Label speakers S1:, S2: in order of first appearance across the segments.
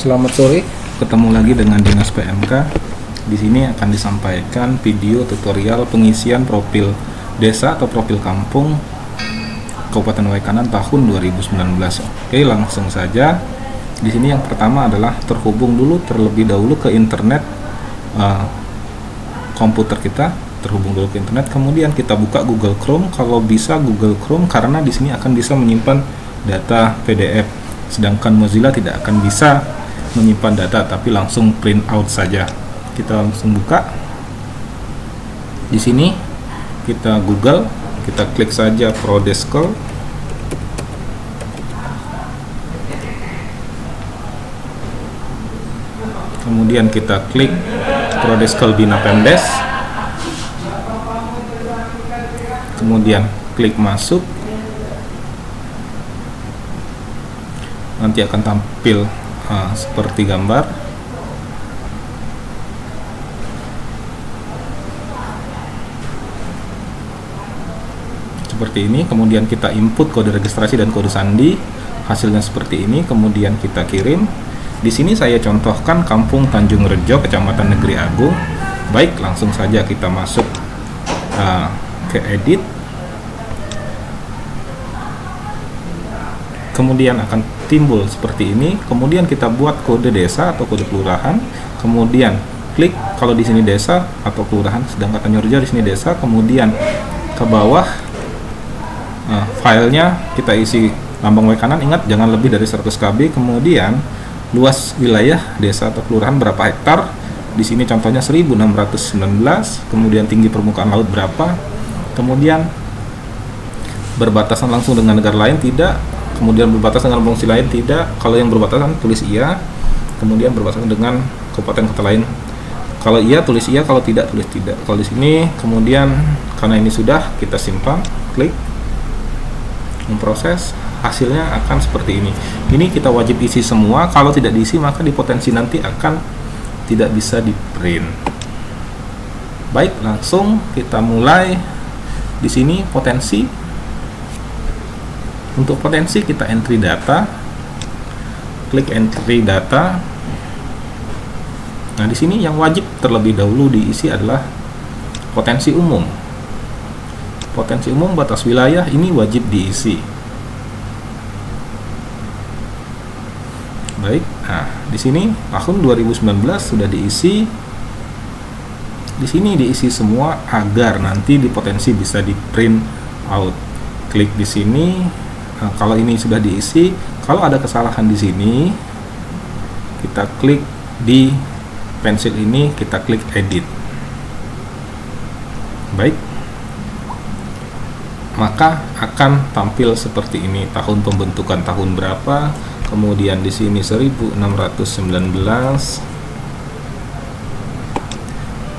S1: Selamat sore, ketemu lagi dengan Dinas PMK. Di sini akan disampaikan video tutorial pengisian profil desa atau profil kampung Kabupaten Waikanan tahun 2019. Oke, langsung saja. Di sini yang pertama adalah terhubung dulu terlebih dahulu ke internet komputer kita, terhubung dulu ke internet. Kemudian kita buka Google Chrome, kalau bisa Google Chrome karena di sini akan bisa menyimpan data PDF. Sedangkan Mozilla tidak akan bisa menyimpan data, tapi langsung print out saja. Kita langsung buka. Di sini kita Google, kita klik saja Prodeskel. Kemudian kita klik Prodeskel Bina Pemdes. Kemudian klik masuk. Nanti akan tampil seperti gambar. Seperti ini, kemudian kita input kode registrasi dan kode sandi. Hasilnya seperti ini, kemudian kita kirim. Di sini saya contohkan Kampung Tanjung Rejo, Kecamatan Negeri Agung. Baik, langsung saja kita masuk ke edit. Kemudian akan timbul seperti ini. Kemudian kita buat kode desa atau kode kelurahan. Kemudian klik kalau di sini desa atau kelurahan, sedangkan Tanjung Rejo di sini desa. Kemudian ke bawah filenya kita isi lambang Waikanan. Ingat jangan lebih dari 100 KB. Kemudian luas wilayah desa atau kelurahan berapa hektar. Di sini contohnya 1619. Kemudian tinggi permukaan laut berapa. Kemudian berbatasan langsung dengan negara lain tidak. Kemudian berbatasan dengan provinsi lain tidak. Kalau yang berbatasan tulis iya. Kemudian berbatasan dengan kabupaten kota lain, kalau iya tulis iya, kalau tidak tulis tidak. Kalau di sini kemudian karena ini sudah kita simpan, klik memproses, hasilnya akan seperti ini. Ini kita wajib isi semua. Kalau tidak diisi maka di potensi nanti akan tidak bisa di print. Baik, langsung kita mulai. Di sini potensi. Untuk potensi kita entry data, klik entry data. Nah, di sini yang wajib terlebih dahulu diisi adalah potensi umum. Potensi umum batas wilayah ini wajib diisi. Baik, nah di sini tahun 2019 sudah diisi. Di sini diisi semua agar nanti di potensi bisa di print out. Klik di sini. Nah, kalau ini sudah diisi, kalau ada kesalahan di sini, kita klik di pensil ini, kita klik edit. Baik, maka akan tampil seperti ini. Tahun pembentukan tahun berapa, kemudian di sini 1619,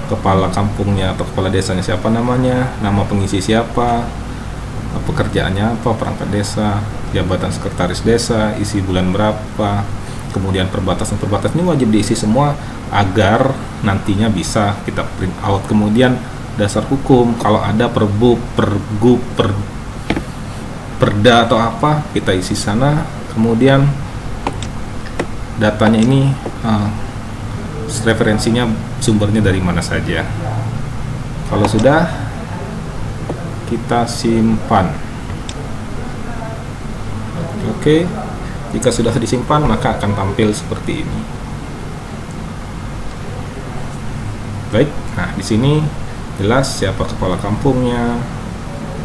S1: kepala kampungnya atau kepala desanya siapa namanya, nama pengisi siapa, pekerjaannya apa, perangkat desa, jabatan sekretaris desa, isi bulan berapa, kemudian perbatasan ini wajib diisi semua agar nantinya bisa kita print out. Kemudian dasar hukum, kalau ada perbu, pergub, perda atau apa, kita isi sana. Kemudian datanya ini referensinya, sumbernya dari mana saja. Kalau sudah, kita simpan. Oke, jika sudah disimpan maka akan tampil seperti ini. Baik, nah di sini jelas siapa kepala kampungnya,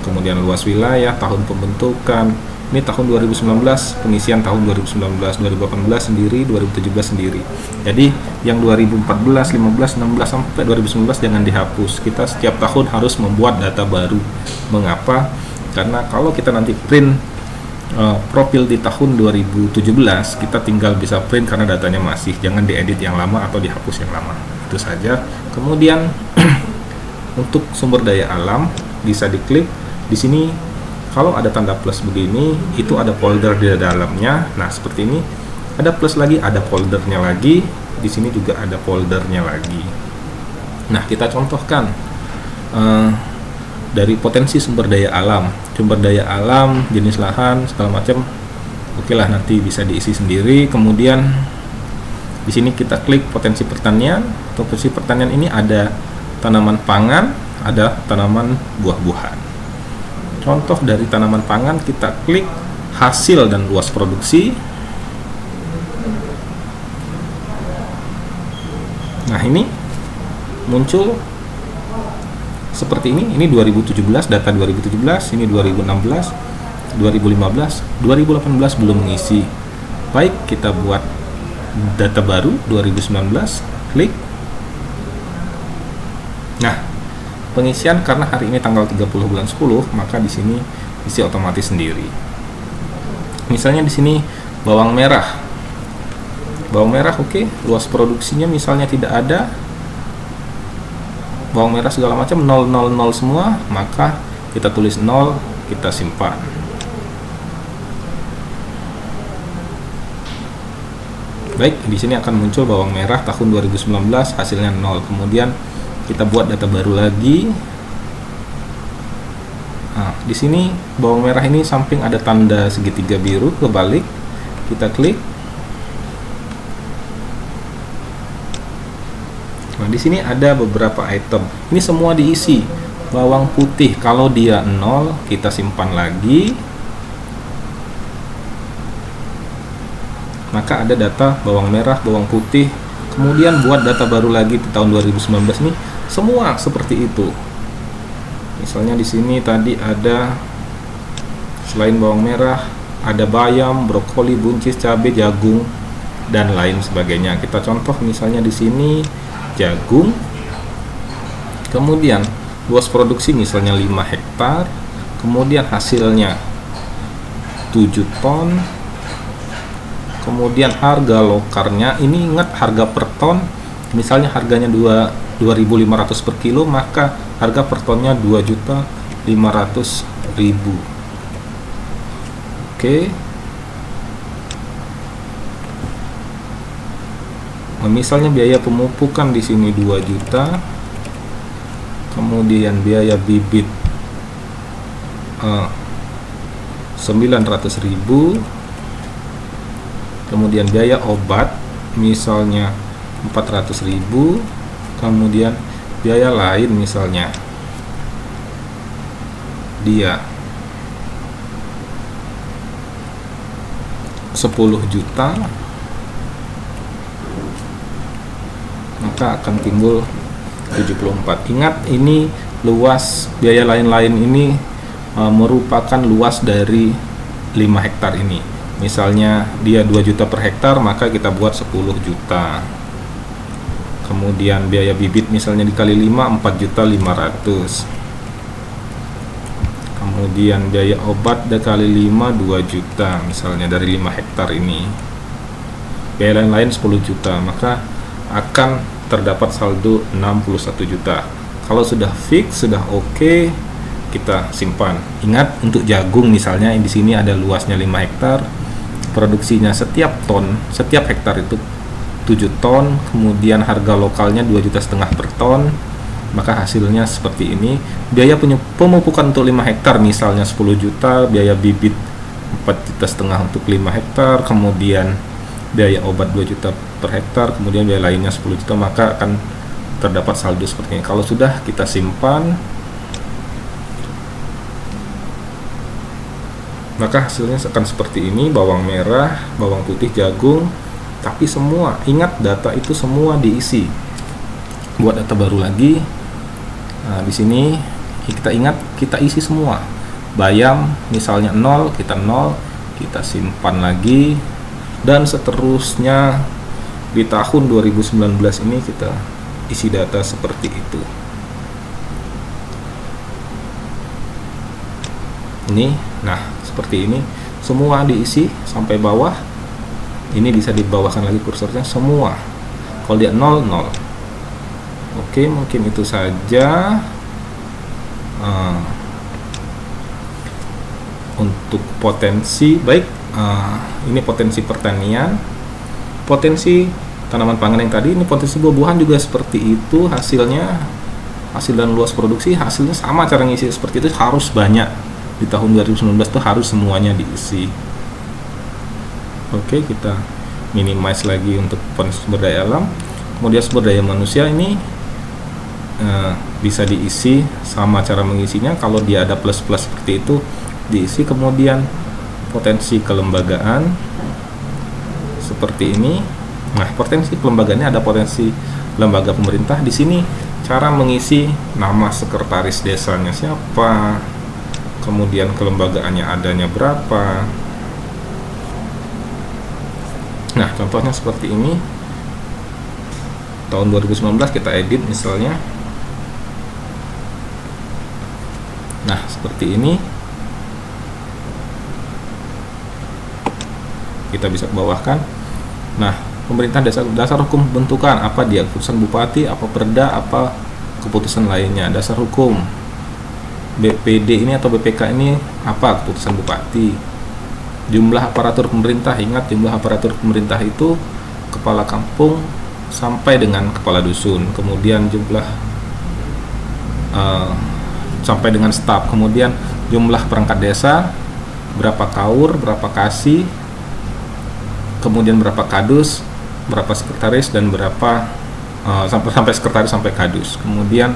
S1: kemudian luas wilayah, tahun pembentukan. Ini tahun 2019, pengisian tahun 2019, 2018 sendiri, 2017 sendiri. Jadi yang 2014, 15, 16 sampai 2019 jangan dihapus. Kita setiap tahun harus membuat data baru. Mengapa? Karena kalau kita nanti print profil di tahun 2017, kita tinggal bisa print karena datanya masih. Jangan diedit yang lama atau dihapus yang lama. Itu saja. Kemudian untuk sumber daya alam bisa diklik di sini. Kalau ada tanda plus begini, itu ada folder di dalamnya. Nah, seperti ini. Ada plus lagi, ada foldernya lagi. Di sini juga ada foldernya lagi. Nah, kita contohkan dari potensi sumber daya alam. Sumber daya alam, jenis lahan, segala macam. Oke lah, nanti bisa diisi sendiri. Kemudian Di sini kita klik potensi pertanian. Potensi pertanian ini ada tanaman pangan, ada tanaman buah-buahan. Contoh dari tanaman pangan, kita klik hasil dan luas produksi. Nah, ini muncul seperti ini 2017, data 2017, ini 2016, 2015, 2018 belum mengisi. Baik, kita buat data baru 2019, klik. Nah, pengisian karena hari ini tanggal 30 bulan 10, maka di sini isi otomatis sendiri. Misalnya di sini bawang merah. Bawang merah oke, luas produksinya misalnya tidak ada. Bawang merah segala macam 000 semua, maka kita tulis 0, kita simpan. Baik, di sini akan muncul bawang merah tahun 2019, hasilnya 0. Kemudian kita buat data baru lagi. Nah, di sini bawang merah ini samping ada tanda segitiga biru kebalik. Kita klik. Nah, di sini ada beberapa item. Ini semua diisi. Bawang putih kalau dia 0, kita simpan lagi. Maka ada data bawang merah, bawang putih. Kemudian buat data baru lagi di tahun 2019 ini semua seperti itu. Misalnya di sini tadi ada selain bawang merah, ada bayam, brokoli, buncis, cabai, jagung dan lain sebagainya. Kita contoh misalnya di sini jagung. Kemudian luas produksi misalnya 5 hektar. Kemudian hasilnya 7 ton. Kemudian harga lokarnya, ini ingat harga per ton, misalnya harganya 2.500 per kilo, maka harga per tonnya 2.500.000. Oke. Nah, misalnya biaya pemupukan di sini 2 juta. Kemudian biaya bibit 900.000. Kemudian biaya obat misalnya 400.000. Kemudian biaya lain misalnya dia 10 juta, maka akan timbul 74. Ingat, ini luas biaya lain-lain ini merupakan luas dari 5 hektar ini. Misalnya dia 2 juta per hektar, maka kita buat 10 juta. Kemudian biaya bibit misalnya dikali 5, 4.500.000. Kemudian biaya obat dikali 5, 2 juta misalnya dari 5 hektar ini. Biaya lain-lain 10 juta, maka akan terdapat saldo 61 juta. Kalau sudah fix, sudah oke, kita simpan. Ingat, untuk jagung misalnya di sini ada luasnya 5 hektar. Produksinya setiap hektar itu 7 ton, kemudian harga lokalnya 2,5 juta per ton, maka hasilnya seperti ini. Biaya pemupukan untuk 5 hektar misalnya 10 juta, biaya bibit 4,5 juta untuk 5 hektar, kemudian biaya obat 2 juta per hektar, kemudian biaya lainnya 10 juta, maka akan terdapat saldo seperti ini. Kalau sudah, kita simpan. Maka hasilnya akan seperti ini, bawang merah, bawang putih, jagung, tapi semua, ingat data itu semua diisi. Buat data baru lagi. Nah, di sini kita ingat, kita isi semua. Bayam misalnya 0, kita 0, kita simpan lagi, dan seterusnya di tahun 2019 ini kita isi data seperti itu. Ini, nah seperti ini, semua diisi sampai bawah. Ini bisa dibawahkan lagi kursornya semua. Kalau dia 0, 0. Oke, mungkin itu saja untuk potensi. Baik, ini potensi pertanian, potensi tanaman pangan yang tadi. Ini potensi buah-buahan juga seperti itu. Hasilnya, hasil dan luas produksi, hasilnya sama, cara ngisi seperti itu, harus banyak. Di tahun 2019 itu harus semuanya diisi. Oke, kita minimize lagi untuk sumber daya alam. Kemudian sumber daya manusia ini bisa diisi sama cara mengisinya. Kalau dia ada plus-plus seperti itu diisi. Kemudian potensi kelembagaan seperti ini. Nah, potensi kelembagaannya ada potensi lembaga pemerintah. Di sini cara mengisi nama sekretaris desanya siapa, kemudian kelembagaannya adanya berapa. Nah, contohnya seperti ini. Tahun 2019 kita edit misalnya. Nah, seperti ini. Kita bisa bawahkan. Nah, pemerintah dasar hukum pembentukan apa dia? Keputusan bupati, apa perda, apa keputusan lainnya. Dasar hukum BPD ini atau BPK ini apa? Keputusan bupati. Jumlah aparatur pemerintah, ingat jumlah aparatur pemerintah itu kepala kampung sampai dengan kepala dusun. Kemudian jumlah sampai dengan staf. Kemudian jumlah perangkat desa, berapa kaur, berapa kasih, kemudian berapa kadus, berapa sekretaris, dan berapa sampai sekretaris sampai kadus. Kemudian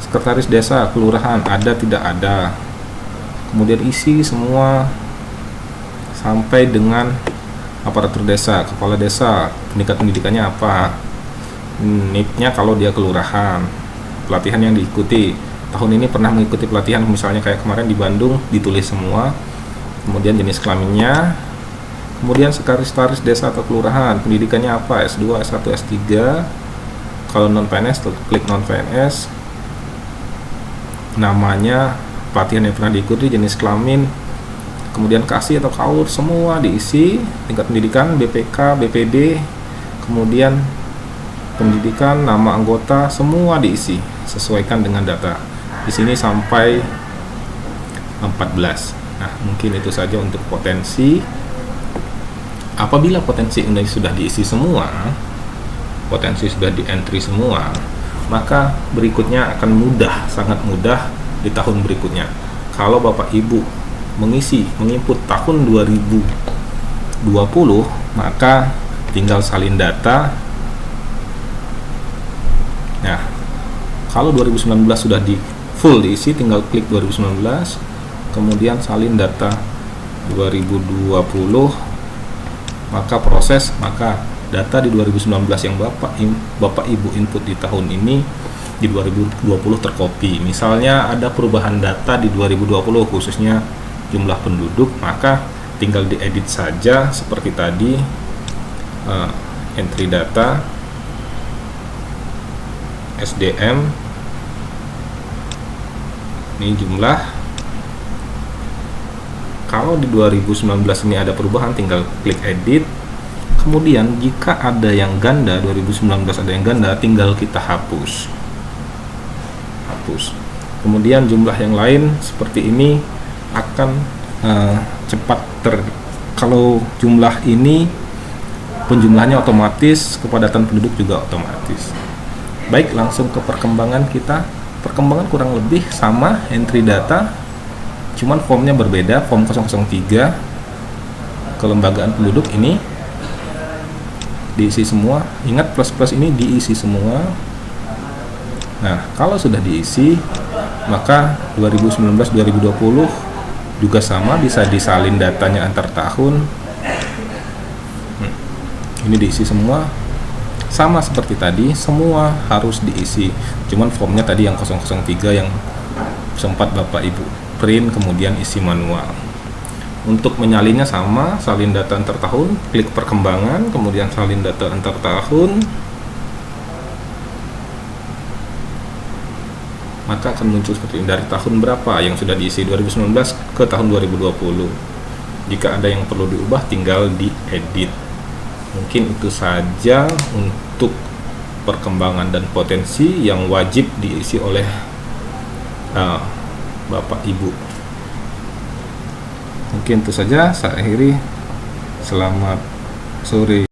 S1: sekretaris desa, kelurahan ada tidak ada. Kemudian isi semua sampai dengan aparatur desa, kepala desa, tingkat pendidikannya apa, NIP-nya kalau dia kelurahan, pelatihan yang diikuti, tahun ini pernah mengikuti pelatihan, misalnya kayak kemarin di Bandung, ditulis semua. Kemudian jenis kelaminnya, kemudian sekretaris desa atau kelurahan, pendidikannya apa, S2, S1, S3, kalau non PNS klik non PNS, namanya, pelatihan yang pernah diikuti, jenis kelamin, kemudian kasih atau kaur, semua diisi. Tingkat pendidikan, BPK, BPD, kemudian pendidikan, nama anggota, semua diisi sesuaikan dengan data. Di sini sampai 14. Nah, mungkin itu saja untuk potensi. Apabila potensi ini sudah diisi semua, potensi sudah di entry semua, maka berikutnya akan mudah, sangat mudah di tahun berikutnya. Kalau Bapak Ibu menginput tahun 2020, maka tinggal salin data. Nah, kalau 2019 sudah full diisi, tinggal klik 2019, kemudian salin data 2020, maka data di 2019 yang Bapak Ibu input di tahun ini di 2020 tercopy. Misalnya ada perubahan data di 2020 khususnya jumlah penduduk, maka tinggal diedit saja seperti tadi, entry data SDM, ini jumlah. Kalau di 2019 ini ada perubahan, tinggal klik edit. Kemudian jika ada yang ganda, 2019 ada yang ganda, tinggal kita hapus. Kemudian jumlah yang lain seperti ini akan cepat kalau jumlah ini penjumlahannya otomatis, kepadatan penduduk juga otomatis. Baik, langsung ke perkembangan kita. Perkembangan kurang lebih sama, entry data, cuman formnya berbeda. Form 003 kelembagaan penduduk ini diisi semua. Ingat, plus-plus ini diisi semua. Nah, kalau sudah diisi, maka 2019-2020 juga sama, bisa disalin datanya antar tahun. Ini diisi semua, sama seperti tadi, semua harus diisi. Cuman formnya tadi yang 003 yang sempat Bapak Ibu print kemudian isi manual. Untuk menyalinnya sama, salin data antar tahun, klik perkembangan, kemudian salin data antar tahun, maka akan muncul seperti ini, dari tahun berapa yang sudah diisi 2019 ke tahun 2020. Jika ada yang perlu diubah, tinggal diedit. Mungkin itu saja untuk perkembangan dan potensi yang wajib diisi oleh Bapak Ibu. Mungkin itu saja, saya akhiri. Selamat sore.